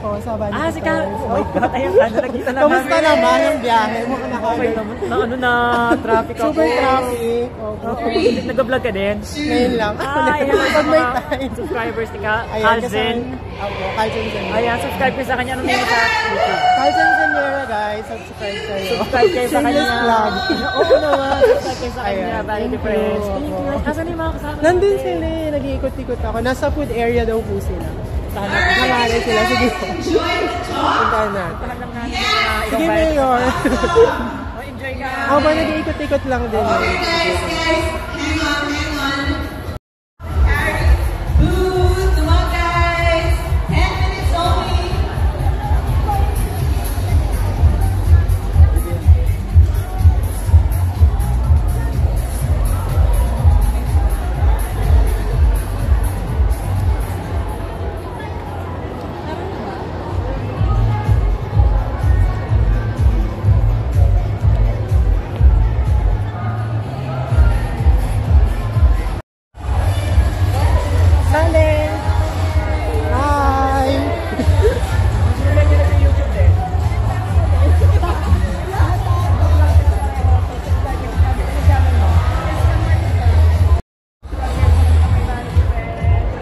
ko sa Vanity Si Carl. Oh my God. Ayun, nakita na. Kamusta naman ang biyahe mo? Okay naman. Na traffic ako. Super traffic. Nag-vlog ka din? Ngayon lang. Pag may time. Subscribers ni Calzen. Calzen Zaniera. Ayan, subscribe kayo sa kanya. Anong name sa YouTube? Calzen Zaniera, guys. Subscribe kayo. Subscribe kayo sa kanya. Vlog. Oo naman. Subscribe kayo sa kanya. Vanity Friends. Thank you. Kasan yung mga kasama? Nandun sila eh. Nag-iikot-ikot ako. Nasa food area daw po sila. Nangalan sila. Sige po. Puntahan natin. Sige, Mayor. Enjoy ka. Ako ba nag-iikot-ikot lang din.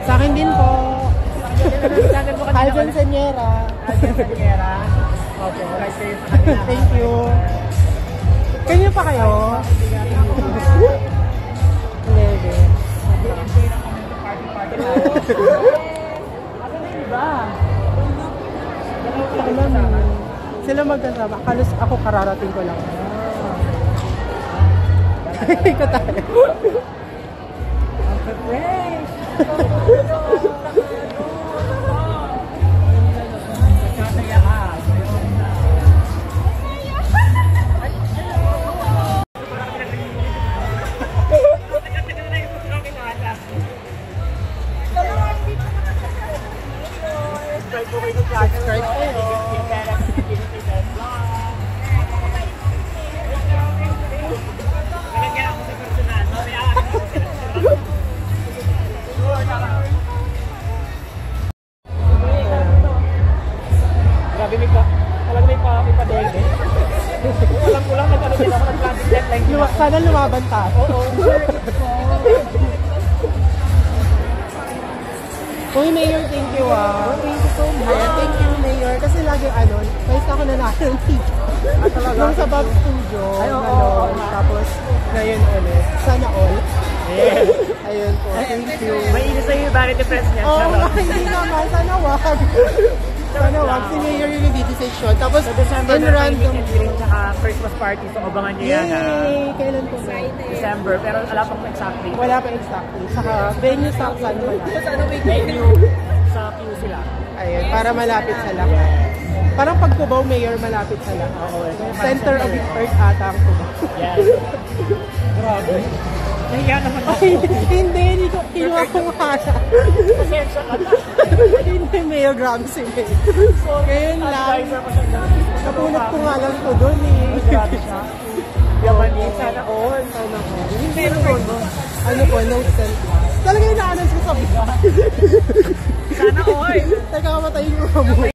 Sa akin din po. Calzen Zaniera. Calzen Zaniera. Okay. Thank you. Kanyo pa kayo? 11. Sila magkasama. Kalos ako kararating ko lang. Ikaw tayo. Fresh! Subscribe kayo. Grabe talaga may pa-dede. Walang kulang nag-ano din ako nag-planting deadline. Sana lumaban tayo. Oo. Uy, Mayor, thank you Thank you so much. Thank you, Mayor. Kasi lagi kahit ako nanalo ng ticket. Nung sa Bob Studio. Tapos, ngayon ulit. Sana all. Yeah. Ayun po. Thank you. Mainis sa'yo yung Vanity Friends niya. Hindi naman. Sana wag. Sana wag. Si Mayor yung decision. Tapos, sa December na tayo meet and greet tsaka Christmas party. So, abangan nyo yan. Yay! Kailan po? December. Pero wala pang exactly. Wala pa exactly. Saka, venue sa saan wala. Venue sa QC lang. Ayun, para malapit sa lahat. Parang pag Cubao, Mayor, malapit sa lahat. Center of the earth ata ang Cubao. Yes. Grabe. Nahiya naman ako. Hindi ko kinuha kong hasa. Pasensya ka na. Hindi, Mayor, grabe si Mayor. Ngayon lang. Napunat ko nga lang ito doon eh. Grabe siya. Yaman sana all. Hindi naman. Ano po, note 10. Talaga yung na-announce ko sa biga. Sana all. Teka, kamatayin ko mo.